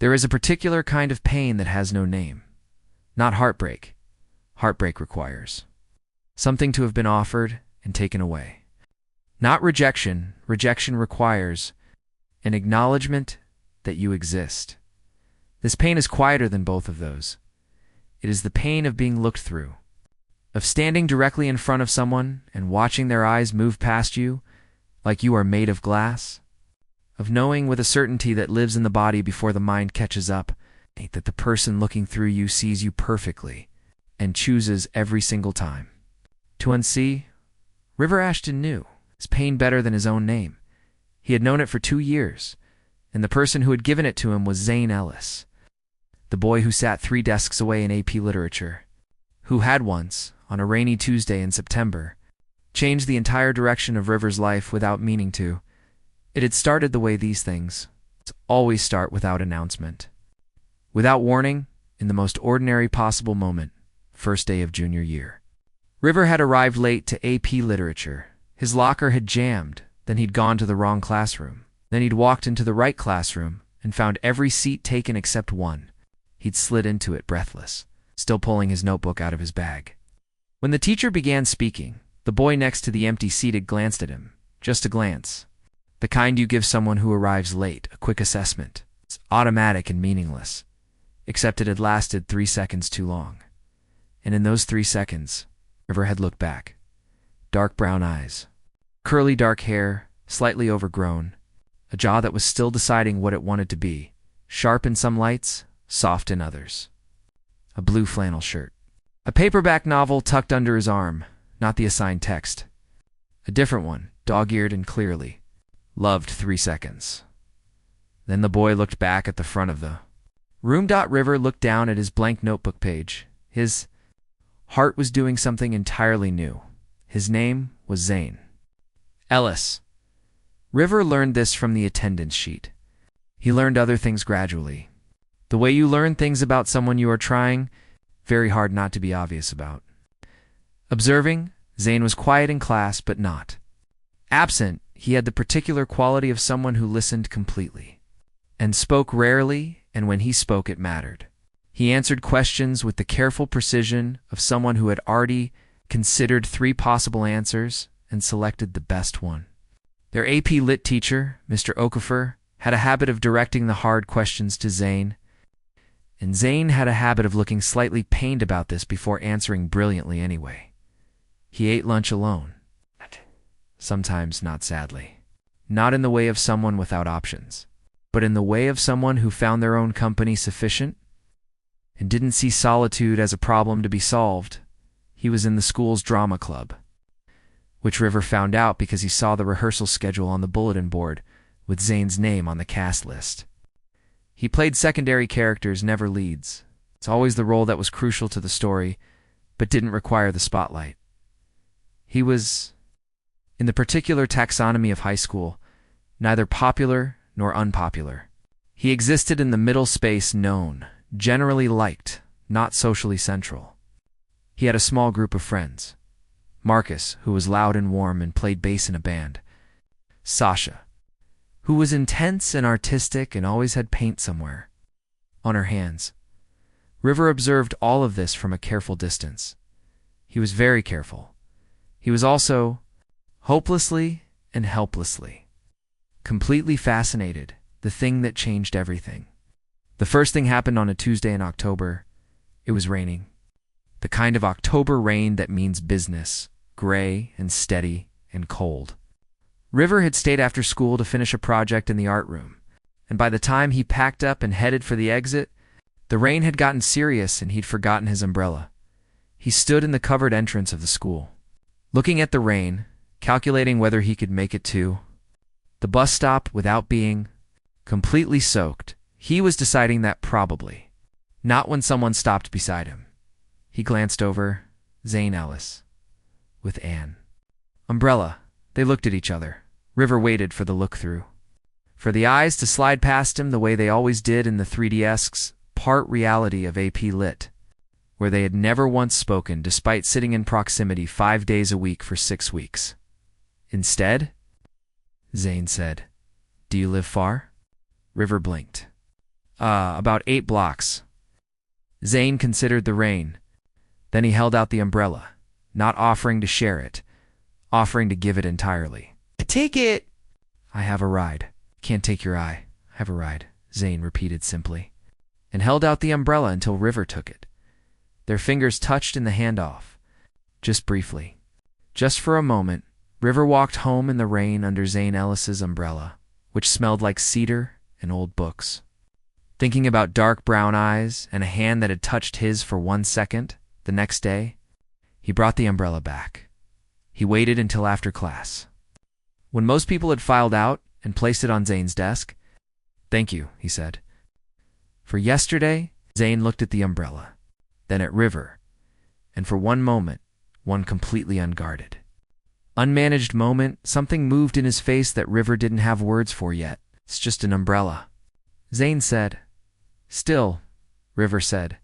There is a particular kind of pain that has no name. Not heartbreak. Heartbreak requires something to have been offered and taken away. Not rejection. Rejection requires an acknowledgement that you exist. This pain is quieter than both of those. It is the pain of being looked through, of standing directly in front of someone and watching their eyes move past you like you are made of glass, of knowing with a certainty that lives in the body before the mind catches up that the person looking through you sees you perfectly and chooses every single time to unsee. River Ashton knew his pain better than his own name. He had known it for 2 years, and the person who had given it to him was Zane Ellis, the boy who sat 3 desks away in AP Literature, who had once, on a rainy Tuesday in September, changed the entire direction of River's life without meaning to. It had started the way these things always start, without announcement, without warning, in the most ordinary possible moment. First day of junior year. River had arrived late to AP Literature. His locker had jammed, then he'd gone to the wrong classroom. Then he'd walked into the right classroom and found every seat taken except one. He'd slid into it breathless, still pulling his notebook out of his bag. When the teacher began speaking, the boy next to the empty seat had glanced at him. Just a glance. The kind you give someone who arrives late, a quick assessment. It's automatic and meaningless. Except it had lasted 3 seconds too long. And in those 3 seconds, River had looked back. Dark brown eyes, curly dark hair, slightly overgrown, a jaw that was still deciding what it wanted to be, sharp in some lights, soft in others. A blue flannel shirt. A paperback novel tucked under his arm, not the assigned text. A different one, dog-eared and clearly. Loved 3 seconds. Then the boy looked back at the front of the room. River looked down at his blank notebook page. His heart was doing something entirely new. His name was Zane Ellis. River learned this from the attendance sheet. He learned other things gradually. The way you learn things about someone you are trying very hard not to be obvious about. Observing, Zane was quiet in class, but not absent. He had the particular quality of someone who listened completely and spoke rarely, and when he spoke it mattered. He answered questions with the careful precision of someone who had already considered 3 possible answers and selected the best one. Their AP Lit teacher, Mr. Okafor, had a habit of directing the hard questions to Zane, and Zane had a habit of looking slightly pained about this before answering brilliantly anyway. He ate lunch alone. Sometimes not sadly. Not in the way of someone without options, but in the way of someone who found their own company sufficient and didn't see solitude as a problem to be solved. He was in the school's drama club, which River found out because he saw the rehearsal schedule on the bulletin board with Zane's name on the cast list. He played secondary characters, never leads. It's always the role that was crucial to the story, but didn't require the spotlight. He was, in the particular taxonomy of high school, neither popular nor unpopular. He existed in the middle space known, generally liked, not socially central. He had a small group of friends. Marcus, who was loud and warm and played bass in a band. Sasha, who was intense and artistic and always had paint somewhere on her hands. River observed all of this from a careful distance. He was very careful. He was also hopelessly and helplessly, completely fascinated, the thing that changed everything. The first thing happened on a Tuesday in October. It was raining. The kind of October rain that means business, gray and steady and cold. River had stayed after school to finish a project in the art room, and by the time he packed up and headed for the exit, the rain had gotten serious and he'd forgotten his umbrella. He stood in the covered entrance of the school, looking at the rain, calculating whether he could make it to the bus stop without being completely soaked. He was deciding that probably. Not when someone stopped beside him. He glanced over. Zane Ellis. With Anne. Umbrella. They looked at each other. River waited for the look-through. For the eyes to slide past him the way they always did in the 3DS's part reality of AP Lit, where they had never once spoken despite sitting in proximity 5 days a week for 6 weeks. Instead, Zane said, "Do you live far?" River blinked. About 8 blocks. Zane considered the rain. Then he held out the umbrella, not offering to share it, offering to give it entirely. Take it! I have a ride. Can't take your eye. I have a ride, Zane repeated simply, and held out the umbrella until River took it. Their fingers touched in the handoff. Just briefly. Just for a moment, River walked home in the rain under Zane Ellis's umbrella, which smelled like cedar and old books. Thinking about dark brown eyes and a hand that had touched his for 1 second, the next day, he brought the umbrella back. He waited until after class. When most people had filed out and placed it on Zane's desk, "Thank you," he said. For yesterday, Zane looked at the umbrella, then at River, and for one moment, one completely unguarded. Unmanaged moment, something moved in his face that River didn't have words for yet. "It's just an umbrella," Zane said. "Still," River said.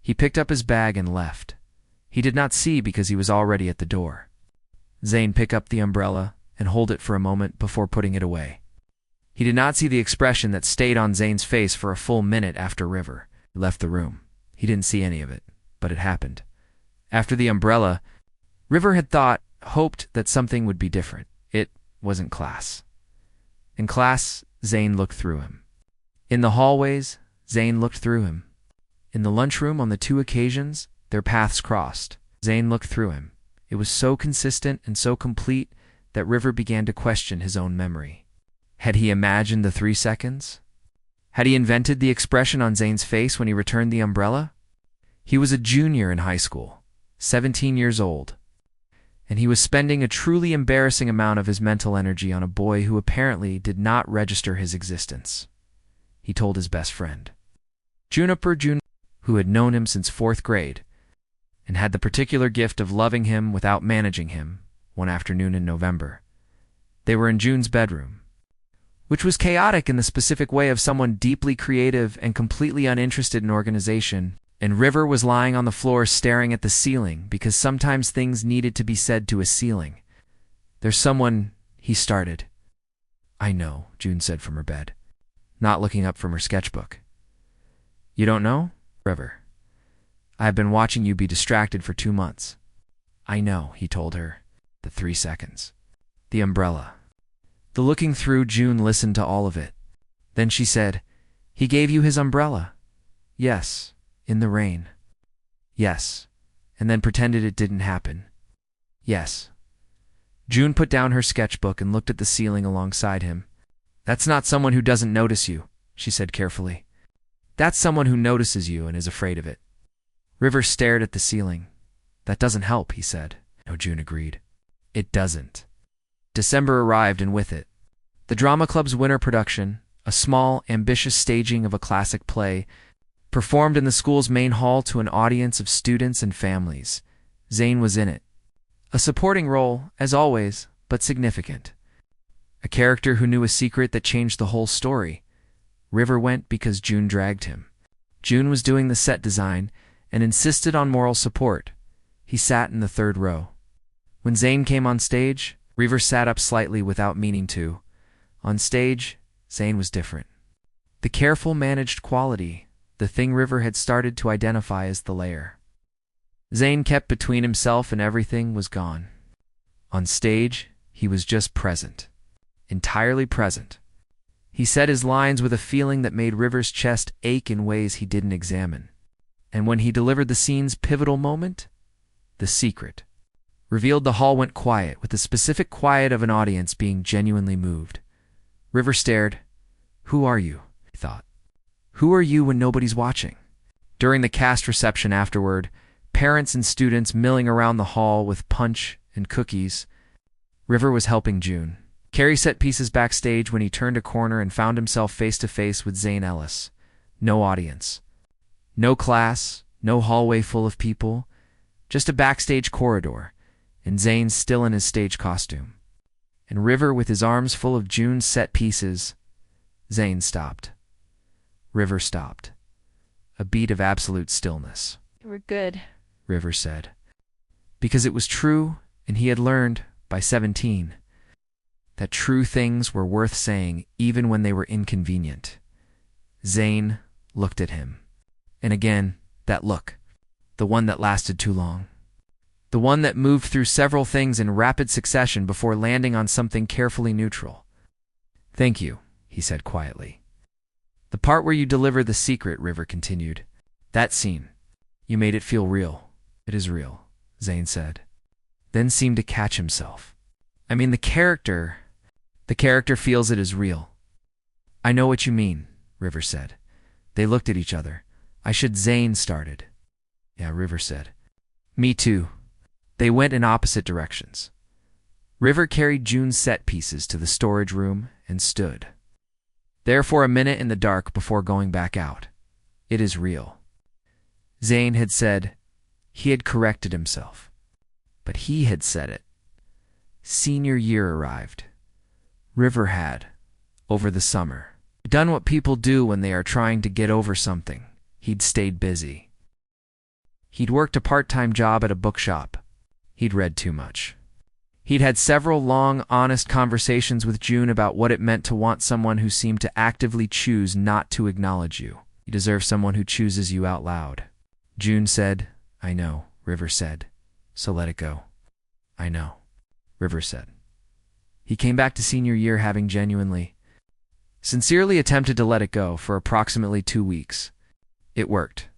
He picked up his bag and left. He did not see because he was already at the door. Zane picked up the umbrella and hold it for a moment before putting it away. He did not see the expression that stayed on Zane's face for a full minute after River left the room. He didn't see any of it, but it happened. After the umbrella, River had hoped that something would be different. It wasn't class. In class, Zane looked through him. In the hallways, Zane looked through him. In the lunchroom on the 2 occasions, their paths crossed. Zane looked through him. It was so consistent and so complete that River began to question his own memory. Had he imagined the 3 seconds? Had he invented the expression on Zane's face when he returned the umbrella? He was a junior in high school, 17 years old, and he was spending a truly embarrassing amount of his mental energy on a boy who apparently did not register his existence. He told his best friend, Juniper, who had known him since 4th grade, and had the particular gift of loving him without managing him, one afternoon in November. They were in June's bedroom, which was chaotic in the specific way of someone deeply creative and completely uninterested in organization, and River was lying on the floor staring at the ceiling because sometimes things needed to be said to a ceiling. "There's someone," he started. "I know," June said from her bed, not looking up from her sketchbook. "You don't know?" "River, I have been watching you be distracted for 2 months." "I know," he told her. The 3 seconds. The umbrella. The looking through. June listened to all of it. Then she said, "He gave you his umbrella?" "Yes, in the rain." "Yes," and then pretended it didn't happen. "Yes." June put down her sketchbook and looked at the ceiling alongside him. "That's not someone who doesn't notice you," she said carefully. "That's someone who notices you and is afraid of it." River stared at the ceiling. "That doesn't help," he said. No, June agreed. "It doesn't." December arrived, and with it, the Drama Club's winter production, a small, ambitious staging of a classic play, performed in the school's main hall to an audience of students and families. Zane was in it. A supporting role, as always, but significant. A character who knew a secret that changed the whole story. River went because June dragged him. June was doing the set design and insisted on moral support. He sat in the 3rd row. When Zane came on stage, River sat up slightly without meaning to. On stage, Zane was different. The careful, managed quality, the thing River had started to identify as the layer. Zane kept between himself and everything, was gone. On stage, he was just present. Entirely present. He said his lines with a feeling that made River's chest ache in ways he didn't examine. And when he delivered the scene's pivotal moment, the secret, revealed, the hall went quiet, with the specific quiet of an audience being genuinely moved. River stared. "Who are you?" he thought. "Who are you when nobody's watching?" During the cast reception afterward, parents and students milling around the hall with punch and cookies, River was helping June carry set pieces backstage when he turned a corner and found himself face to face with Zane Ellis. No audience. No class, no hallway full of people, just a backstage corridor, and Zane still in his stage costume. And River with his arms full of June's set pieces. Zane stopped. River stopped. A beat of absolute stillness. "We're good," River said. Because it was true, and he had learned, by 17, that true things were worth saying even when they were inconvenient. Zane looked at him. And again, that look. The one that lasted too long. The one that moved through several things in rapid succession before landing on something carefully neutral. "Thank you," he said quietly. "The part where you deliver the secret," River continued. "That scene. You made it feel real." "It is real," Zane said. Then seemed to catch himself. "I mean, the character feels it is real." "I know what you mean," River said. They looked at each other. Zane started. "Yeah," River said. "Me too." They went in opposite directions. River carried June's set pieces to the storage room and stood there for a minute in the dark before going back out. "It is real." Zane had said. He had corrected himself. But he had said it. Senior year arrived. River had, over the summer, done what people do when they are trying to get over something. He'd stayed busy. He'd worked a part-time job at a bookshop. He'd read too much. He'd had several long, honest conversations with June about what it meant to want someone who seemed to actively choose not to acknowledge you. You deserve someone who chooses you out loud. June said, "I know," River said. "So let it go." "I know," River said. He came back to senior year having sincerely attempted to let it go for approximately 2 weeks. It worked.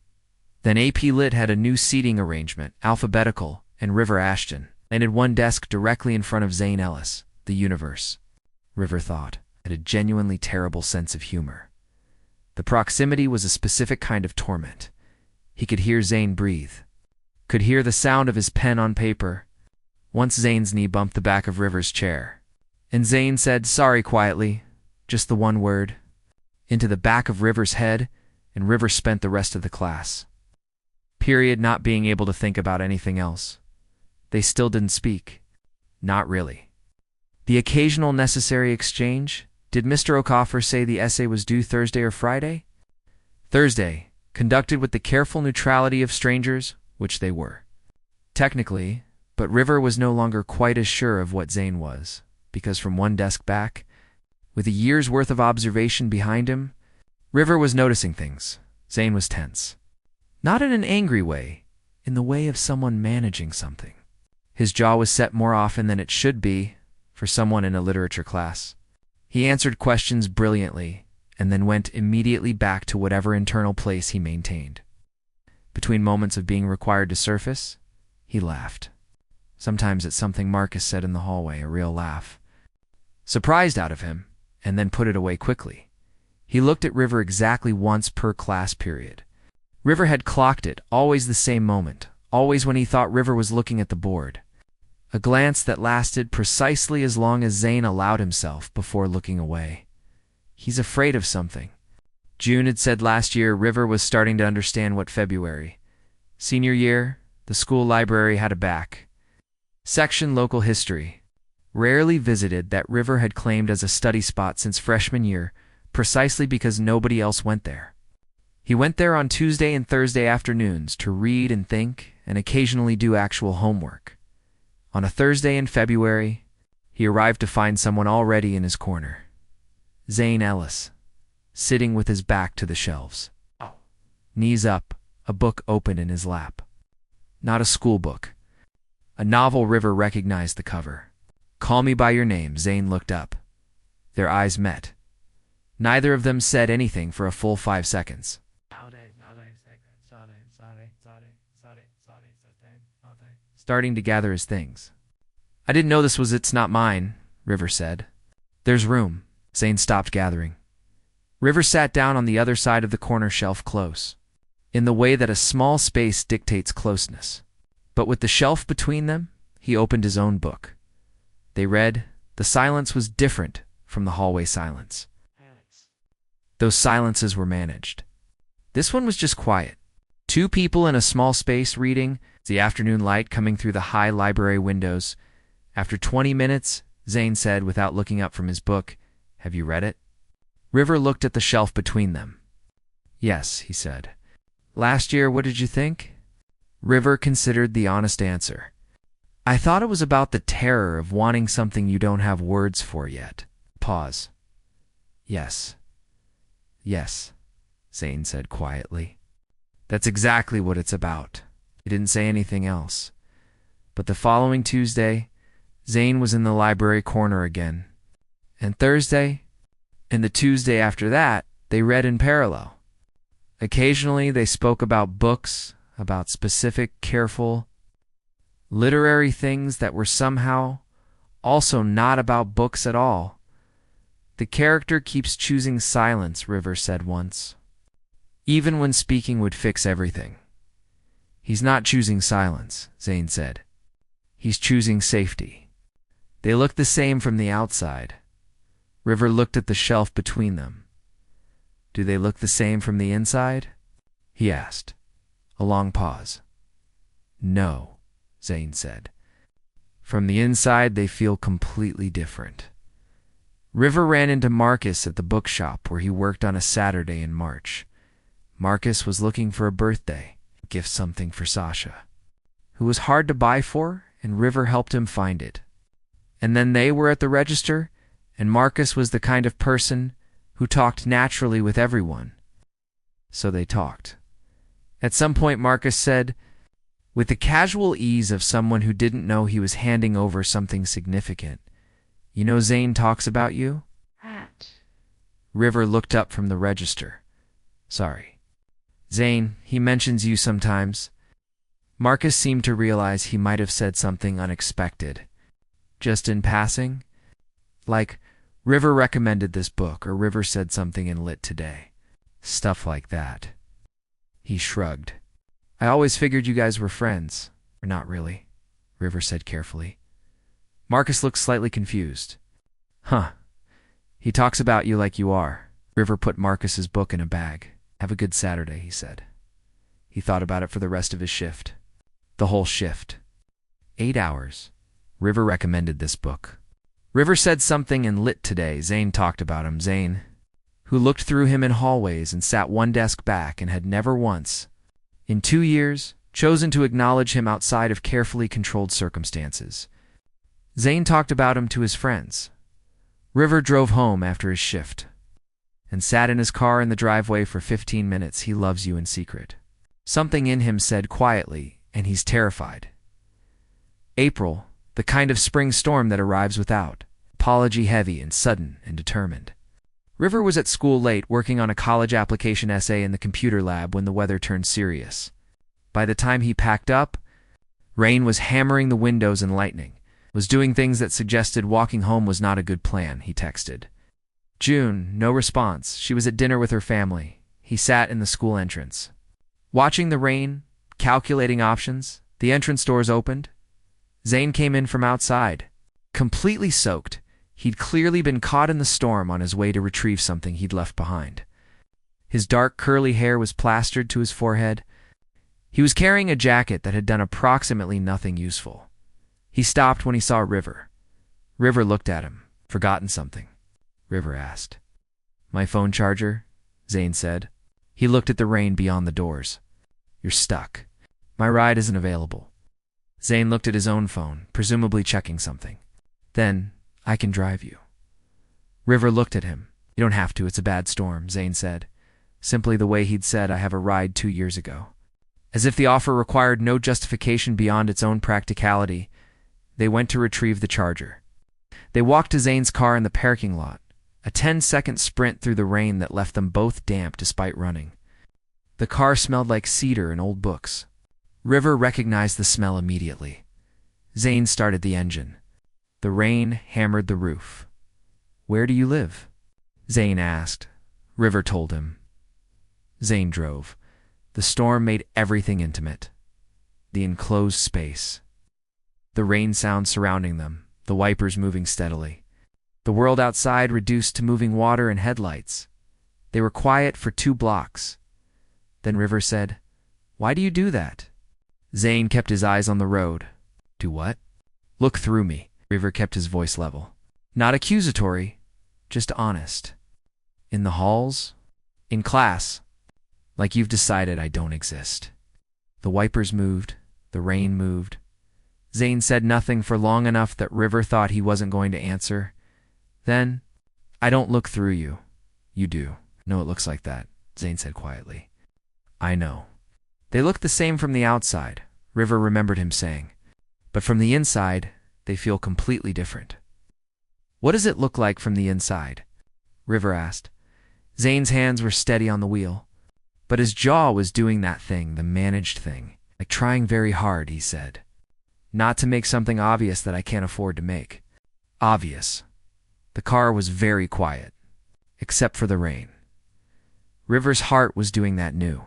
Then AP Lit had a new seating arrangement, alphabetical, and River Ashton, and had one desk directly in front of Zane Ellis, the universe. River thought, had a genuinely terrible sense of humor. The proximity was a specific kind of torment. He could hear Zane breathe, could hear the sound of his pen on paper. Once Zane's knee bumped the back of River's chair, and Zane said sorry quietly, just the one word, into the back of River's head, and River spent the rest of the class period not being able to think about anything else. They still didn't speak. Not really. The occasional necessary exchange. Did Mr. O'Coffer say the essay was due Thursday or Friday? Thursday, conducted with the careful neutrality of strangers, which they were. Technically, but River was no longer quite as sure of what Zane was, because from one desk back, with a year's worth of observation behind him, River was noticing things. Zane was tense. Not in an angry way, in the way of someone managing something. His jaw was set more often than it should be for someone in a literature class. He answered questions brilliantly and then went immediately back to whatever internal place he maintained. Between moments of being required to surface, he laughed. Sometimes at something Marcus said in the hallway, a real laugh. Surprised out of him, and then put it away quickly. He looked at River exactly once per class period. River had clocked it, always the same moment, always when he thought River was looking at the board. A glance that lasted precisely as long as Zane allowed himself before looking away. He's afraid of something. June had said last year River was starting to understand what February. Senior year, the school library had a back section local history, rarely visited, that River had claimed as a study spot since freshman year, precisely because nobody else went there. He went there on Tuesday and Thursday afternoons to read and think and occasionally do actual homework. On a Thursday in February, he arrived to find someone already in his corner. Zane Ellis, sitting with his back to the shelves. Knees up, a book open in his lap. Not a school book. A novel. River recognized the cover. "Call Me By Your Name." Zane looked up. Their eyes met. Neither of them said anything for a full 5 seconds. Starting to gather his things. "I didn't know this was It's Not Mine," River said. "There's room." Zane stopped gathering. River sat down on the other side of the corner shelf, close, in the way that a small space dictates closeness. But with the shelf between them, he opened his own book. They read. The silence was different from the hallway silence. Those silences were managed. This one was just quiet. 2 people in a small space reading, the afternoon light coming through the high library windows. After 20 minutes, Zane said without looking up from his book, "Have you read it?" River looked at the shelf between them. "Yes," he said. "Last year, what did you think?" River considered the honest answer. "I thought it was about the terror of wanting something you don't have words for yet." Pause. "Yes. Yes." Zane said quietly. That's exactly what it's about. He didn't say anything else. But the following Tuesday, Zane was in the library corner again. And Thursday, and the Tuesday after that, they read in parallel. Occasionally they spoke about books, about specific, careful, literary things that were somehow also not about books at all. The character keeps choosing silence, River said once. Even when speaking would fix everything. He's not choosing silence, Zane said. He's choosing safety. They looked the same from the outside. River looked at the shelf between them. Do they look the same from the inside? He asked. A long pause. No, Zane said. From the inside, they feel completely different. River ran into Marcus at the bookshop where he worked on a Saturday in March. Marcus was looking for a birthday gift, something for Sasha, who was hard to buy for, and River helped him find it. And then they were at the register, and Marcus was the kind of person who talked naturally with everyone. So they talked. At some point, Marcus said, with the casual ease of someone who didn't know he was handing over something significant, "You know Zane talks about you?" River looked up from the register. Sorry. Zane, he mentions you sometimes. Marcus seemed to realize he might have said something unexpected. Just in passing? Like, River recommended this book, or River said something in Lit today. Stuff like that. He shrugged. I always figured you guys were friends. Or not really, River said carefully. Marcus looked slightly confused. Huh. He talks about you like you are. River put Marcus's book in a bag. Have a good Saturday, he said. He thought about it for the rest of his shift. The whole shift. 8 hours. River recommended this book. River said something in Lit today. Zane talked about him. Zane, who looked through him in hallways and sat one desk back and had never once, in 2 years, chosen to acknowledge him outside of carefully controlled circumstances. Zane talked about him to his friends. River drove home after his shift and sat in his car in the driveway for 15 minutes. He loves you in secret. Something in him said quietly, and he's terrified. April, the kind of spring storm that arrives without, apology heavy and sudden and determined. River was at school late working on a college application essay in the computer lab when the weather turned serious. By the time he packed up, rain was hammering the windows and lightning was doing things that suggested walking home was not a good plan, he texted. June, no response. She was at dinner with her family. He sat in the school entrance. Watching the rain, calculating options, the entrance doors opened. Zane came in from outside, completely soaked. He'd clearly been caught in the storm on his way to retrieve something he'd left behind. His dark curly hair was plastered to his forehead. He was carrying a jacket that had done approximately nothing useful. He stopped when he saw River. River looked at him. Forgotten something? River asked. My phone charger, Zane said. He looked at the rain beyond the doors. You're stuck. My ride isn't available. Zane looked at his own phone, presumably checking something. Then, I can drive you. River looked at him. You don't have to, it's a bad storm, Zane said. Simply the way he'd said, I have a ride 2 years ago. As if the offer required no justification beyond its own practicality, they went to retrieve the charger. They walked to Zane's car in the parking lot, a 10-second sprint through the rain that left them both damp despite running. The car smelled like cedar and old books. River recognized the smell immediately. Zane started the engine. The rain hammered the roof. Where do you live? Zane asked. River told him. Zane drove. The storm made everything intimate. The enclosed space. The rain sound surrounding them, the wipers moving steadily. The world outside reduced to moving water and headlights. They were quiet for 2 blocks. Then River said, Why do you do that? Zane kept his eyes on the road. Do what? Look through me. River kept his voice level. Not accusatory, just honest. In the halls? In class. Like you've decided I don't exist. The wipers moved. The rain moved. Zane said nothing for long enough that River thought he wasn't going to answer. Then, I don't look through you. You do. No, it looks like that. Zane said quietly. I know. They look the same from the outside, River remembered him saying. But from the inside, they feel completely different. What does it look like from the inside? River asked. Zane's hands were steady on the wheel, but his jaw was doing that thing, the managed thing, like trying very hard, he said. Not to make something obvious that I can't afford to make. Obvious. The car was very quiet, except for the rain. River's heart was doing that new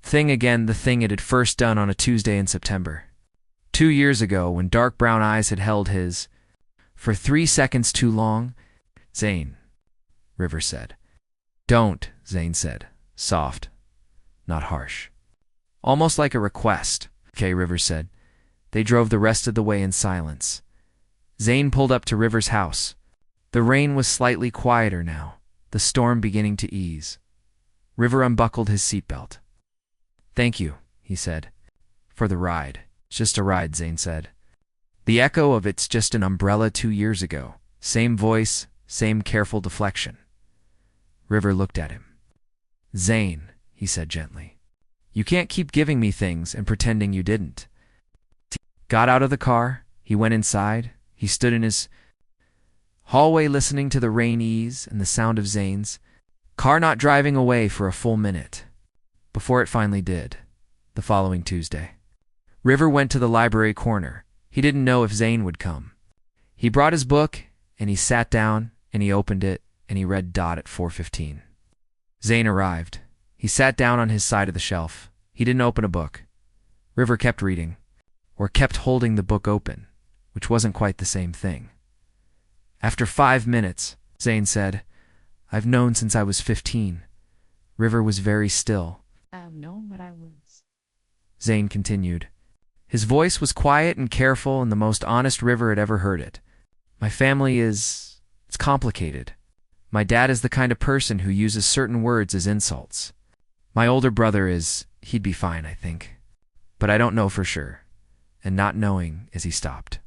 thing again, the thing it had first done on a Tuesday in September. 2 years ago, when dark brown eyes had held his for 3 seconds too long. Zane, River said. Don't, Zane said, soft, not harsh. Almost like a request. Okay, River said. They drove the rest of the way in silence. Zane pulled up to River's house. The rain was slightly quieter now, the storm beginning to ease. River unbuckled his seatbelt. Thank you, he said, for the ride. Just a ride, Zane said. The echo of it's just an umbrella 2 years ago. Same voice, same careful deflection. River looked at him. Zane, he said gently, you can't keep giving me things and pretending you didn't. Got out of the car, he went inside, he stood in his hallway listening to the rain ease and the sound of Zane's car not driving away for a full minute, before it finally did, the following Tuesday. River went to the library corner. He didn't know if Zane would come. He brought his book, and he sat down, and he opened it, and he read Dot at 4:15. Zane arrived. He sat down on his side of the shelf. He didn't open a book. River kept reading, or kept holding the book open, which wasn't quite the same thing. After 5 minutes, Zane said, I've known since I was 15. River was very still. I've known what I was. Zane continued. His voice was quiet and careful and the most honest River had ever heard it. My family it's complicated. My dad is the kind of person who uses certain words as insults. My older brother he'd be fine, I think. But I don't know for sure. And not knowing as he stopped.